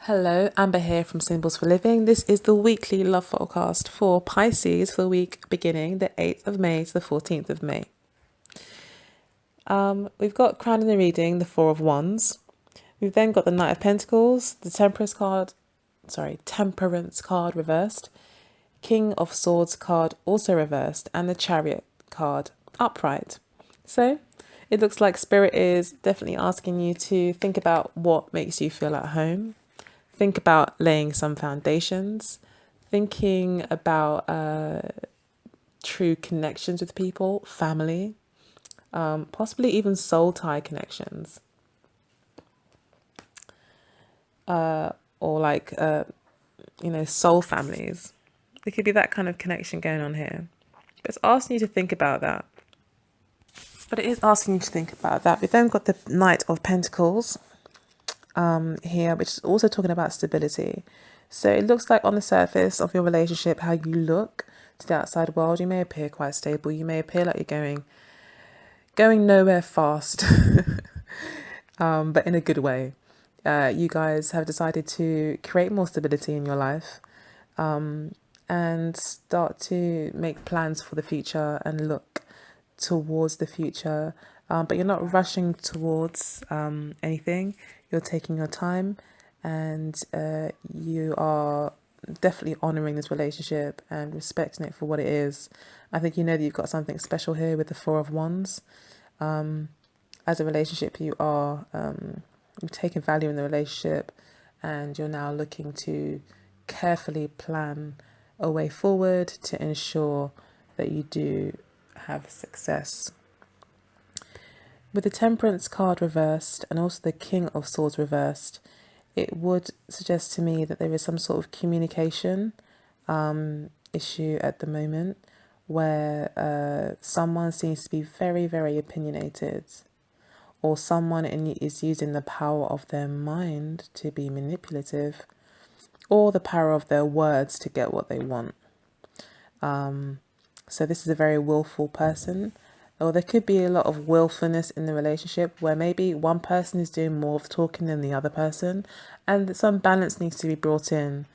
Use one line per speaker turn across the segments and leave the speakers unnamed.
Hello, Amber here from Symbols for Living. This is the weekly love forecast for Pisces for the week beginning the 8th of May to the 14th of May. We've got crown in the reading, the Four of Wands. We've then got the Knight of Pentacles, the Temperance card reversed, King of Swords card also reversed, and the Chariot card upright. So it looks like Spirit is definitely asking you to think about what makes you feel at home. Think about laying some foundations, thinking about true connections with people, family, possibly even soul tie connections, or soul families. There could be that kind of connection going on here. But it's asking you to think about that. We've then got the Knight of Pentacles here, which is also talking about stability. So it looks like on the surface of your relationship, how you look to the outside world, you may appear quite stable. You may appear like you're going nowhere fast, but in a good way. You guys have decided to create more stability in your life, and start to make plans for the future and look towards the future. But you're not rushing towards anything. You're taking your time, and you are definitely honoring this relationship and respecting it for what it is. I think you know that you've got something special here with the Four of Wands. As a relationship, you've taken value in the relationship, and you're now looking to carefully plan a way forward to ensure that you do have success. With the Temperance card reversed and also the King of Swords reversed, it would suggest to me that there is some sort of communication issue at the moment, where someone seems to be very, very opinionated, or someone is using the power of their mind to be manipulative, or the power of their words to get what they want. So this is a very willful person, or there could be a lot of willfulness in the relationship where maybe one person is doing more of the talking than the other person, and some balance needs to be brought in.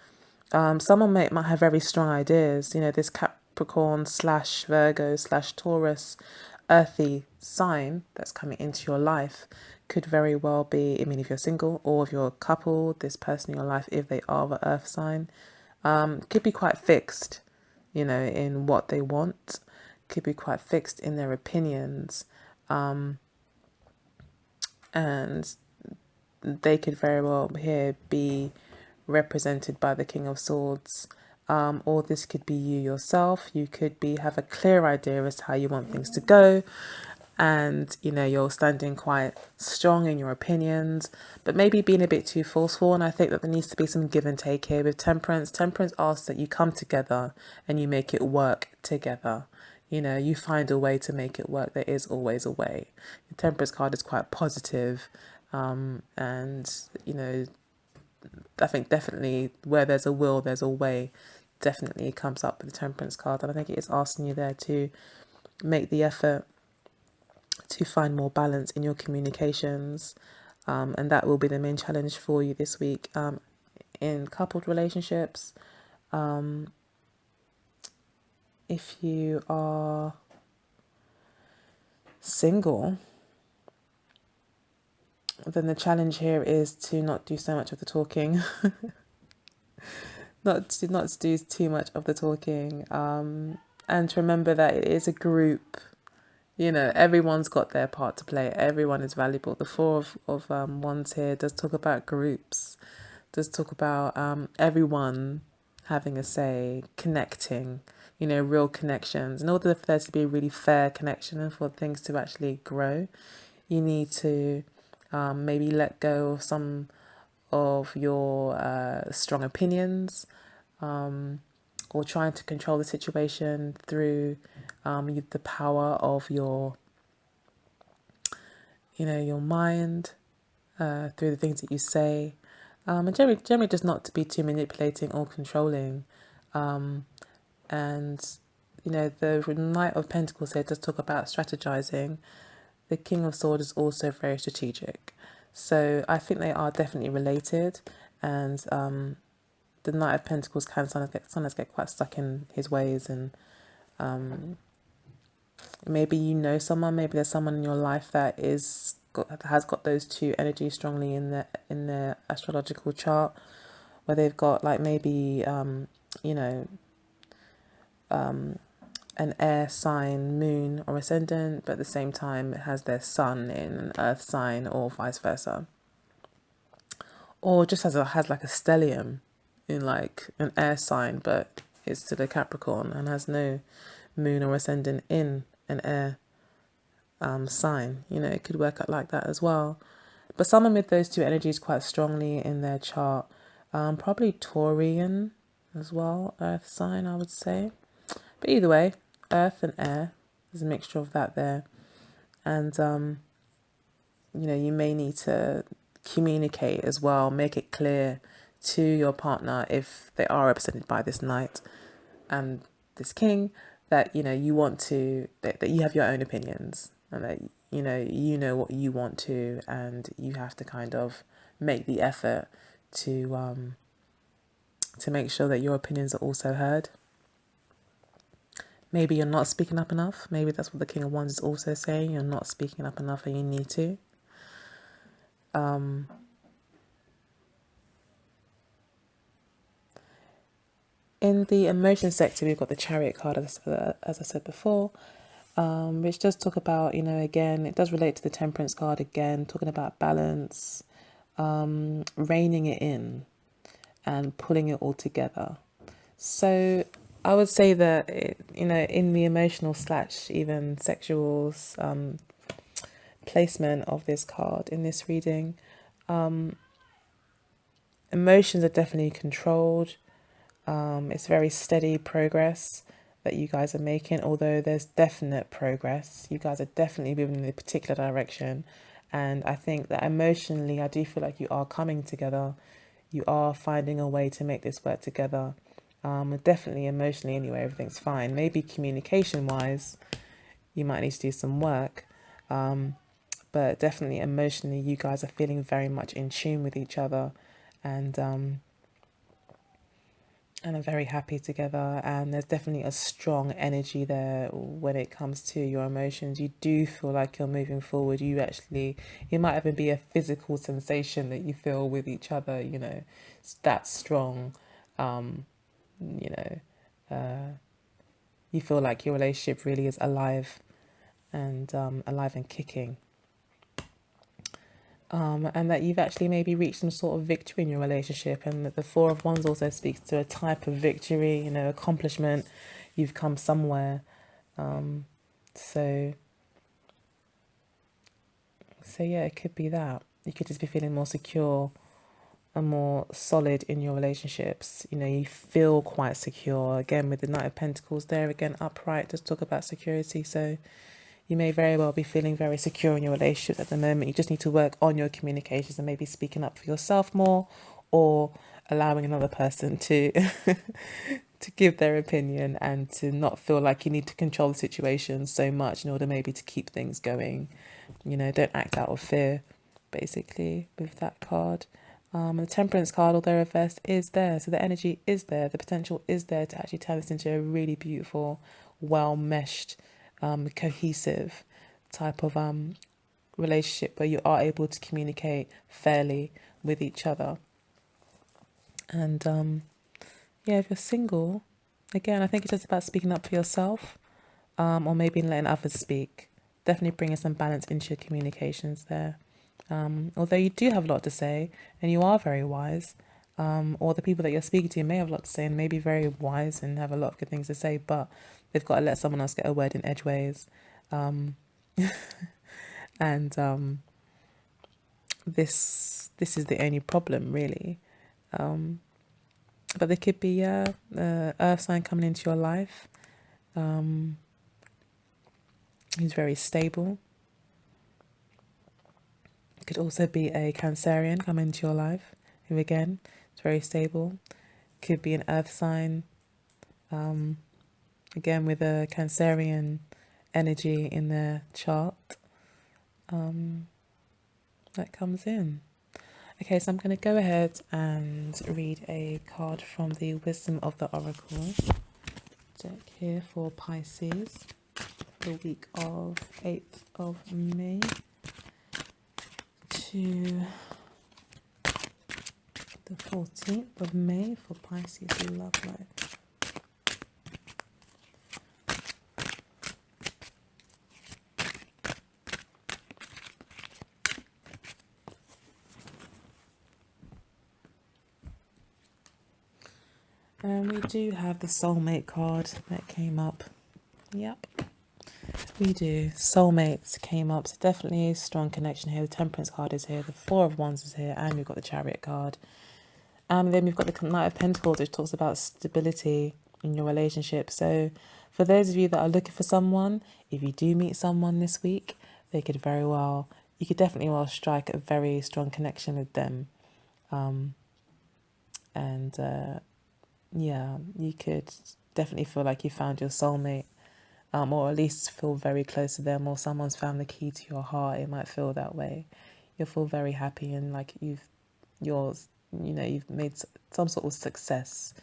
Someone might have very strong ideas. You know, this Capricorn / Virgo / Taurus earthy sign that's coming into your life could very well be, I mean, if you're single or if you're a couple, this person in your life, if they are the earth sign, could be quite fixed, you know, in what they want, could be quite fixed in their opinions, and they could very well here be represented by the King of Swords, or this could be you yourself. You could have a clear idea as to how you want things to go, and you know you're standing quite strong in your opinions, but maybe being a bit too forceful. And I think that there needs to be some give and take here with Temperance. Temperance asks that you come together and you make it work together. You know, you find a way to make it work. There is always a way. The Temperance card is quite positive, and you know, I think definitely where there's a will, there's a way. Definitely comes up with the Temperance card, and I think it is asking you there to make the effort to find more balance in your communications, and that will be the main challenge for you this week, in coupled relationships. If you are single, then the challenge here is to not do so much of the talking. not to do too much of the talking, and to remember that it is a group. You know, everyone's got their part to play. Everyone is valuable. The Four of Wands here does talk about groups, does talk about everyone having a say, connecting, you know, real connections. In order for there to be a really fair connection and for things to actually grow, you need to maybe let go of some of your strong opinions, or trying to control the situation through the power of your mind, through the things that you say, and generally just not to be too manipulating or controlling. And you know, the Knight of Pentacles here does talk about strategizing. The King of Swords is also very strategic. So I think they are definitely related. And the Knight of Pentacles can sometimes get quite stuck in his ways, and maybe you know someone, maybe there's someone in your life that has got those two energies strongly in their astrological chart, where they've got like maybe you know an air sign moon or ascendant, but at the same time it has their sun in an earth sign, or vice versa, or just has like a stellium in like an air sign, but it's to the Capricorn and has no moon or ascendant in an air sign. You know, it could work out like that as well. But someone with those two energies quite strongly in their chart, probably Taurian as well, earth sign, I would say. But either way, earth and air, there's a mixture of that there. And, you know, you may need to communicate as well, make it clear to your partner if they are represented by this knight and this king, that, you know, you want to, that you have your own opinions, and that, you know what you want to, and you have to kind of make the effort to make sure that your opinions are also heard. Maybe you're not speaking up enough. Maybe that's what the King of Wands is also saying. You're not speaking up enough and you need to. In the emotion sector, we've got the Chariot card, as I said before, which does talk about, you know, again, it does relate to the Temperance card again, talking about balance, reining it in and pulling it all together. So I would say that, you know, in the emotional / even sexual placement of this card in this reading, emotions are definitely controlled. It's very steady progress that you guys are making, although there's definite progress. You guys are definitely moving in a particular direction. And I think that emotionally, I do feel like you are coming together. You are finding a way to make this work together. Definitely emotionally anyway, everything's fine. Maybe communication-wise, you might need to do some work. But definitely emotionally, you guys are feeling very much in tune with each other. And are very happy together, and there's definitely a strong energy there when it comes to your emotions. You do feel like you're moving forward. It might even be a physical sensation that you feel with each other, you know, it's that strong. You know, you feel like your relationship really is alive and kicking. And that you've actually maybe reached some sort of victory in your relationship, and that the Four of Wands also speaks to a type of victory, you know, accomplishment. You've come somewhere. So yeah, it could be that. You could just be feeling more secure and more solid in your relationships. You know, you feel quite secure. Again, with the Knight of Pentacles there, again, upright, just talk about security. So you may very well be feeling very secure in your relationships at the moment. You just need to work on your communications and maybe speaking up for yourself more, or allowing another person to to give their opinion, and to not feel like you need to control the situation so much in order maybe to keep things going. You know, don't act out of fear, basically, with that card. The Temperance card, although reversed, is there. So the energy is there. The potential is there to actually turn this into a really beautiful, well-meshed, cohesive type of relationship where you are able to communicate fairly with each other. And yeah, if you're single, again, I think it's just about speaking up for yourself, or maybe letting others speak. Definitely bringing some balance into your communications there. Although you do have a lot to say and you are very wise, or the people that you're speaking to may have a lot to say and may be very wise and have a lot of good things to say, but they've got to let someone else get a word in edgeways. And this is the only problem, really. But there could be earth sign coming into your life. He's very stable. It could also be a Cancerian coming into your life, who again is very stable. Could be an earth sign, again with a Cancerian energy in their chart, that comes in. Okay, so I'm going to go ahead and read a card from the Wisdom of the Oracle deck here for Pisces, the week of 8th of May to the 14th of May for Pisces love life. And we do have the Soulmate card that came up. Yep, we do. Soulmates came up, so definitely a strong connection here. The Temperance card is here, the Four of Wands is here, and we've got the Chariot card. And then we've got the Knight of Pentacles, which talks about stability in your relationship. So for those of you that are looking for someone, if you do meet someone this week, you could definitely strike a very strong connection with them. Yeah, you could definitely feel like you found your soulmate, or at least feel very close to them, or someone's found the key to your heart. It might feel that way. You'll feel very happy and like you've made some sort of success.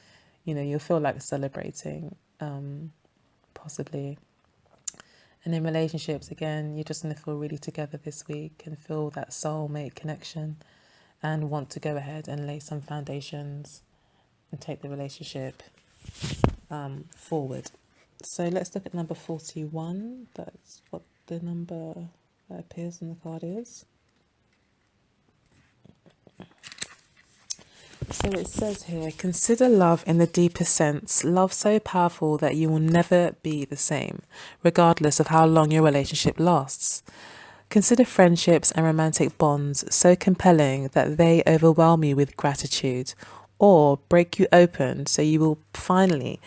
You'll feel like celebrating, possibly. And in relationships, again, you're just going to feel really together this week and feel that soulmate connection and want to go ahead and lay some foundations and take the relationship forward. So let's look at number 41. That's what the number that appears on the card is. So it says here, consider love in the deepest sense, love so powerful that you will never be the same, regardless of how long your relationship lasts. Consider friendships and romantic bonds so compelling that they overwhelm you with gratitude, or break you open so you will finally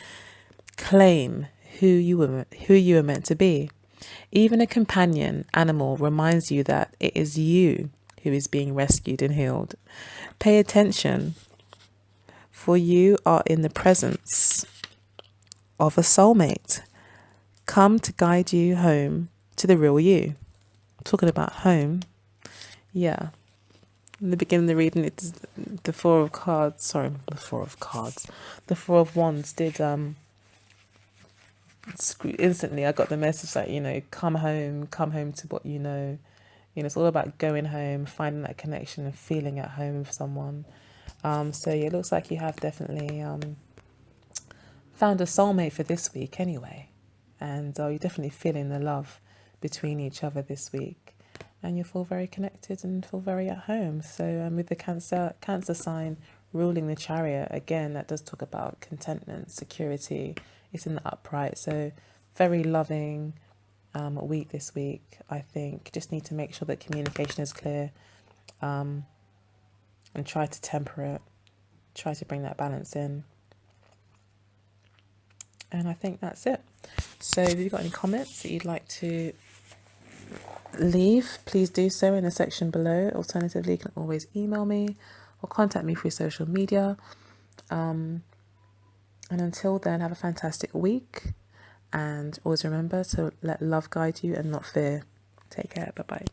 claim who you were meant to be. Even a companion animal reminds you that it is you who is being rescued and healed. Pay attention, for you are in the presence of a soulmate, come to guide you home to the real you. Talking about home, yeah. In the beginning of the reading, it's the Four of Cards. The Four of Wands did instantly. I got the message that come home to what you know. It's all about going home, finding that connection, and feeling at home with someone. So yeah, it looks like you have definitely found a soulmate for this week anyway, and you're definitely feeling the love between each other this week, and you feel very connected and feel very at home. So with the Cancer sign ruling the Chariot, again, that does talk about contentment, security. It's in the upright, so very loving week this week. I think just need to make sure that communication is clear, and try to temper it, try to bring that balance in. And I think that's it. So if you've got any comments that you'd like to leave, please do so in the section below. Alternatively, you can always email me or contact me through social media. And until then, have a fantastic week. And always remember to let love guide you and not fear. Take care. Bye-bye.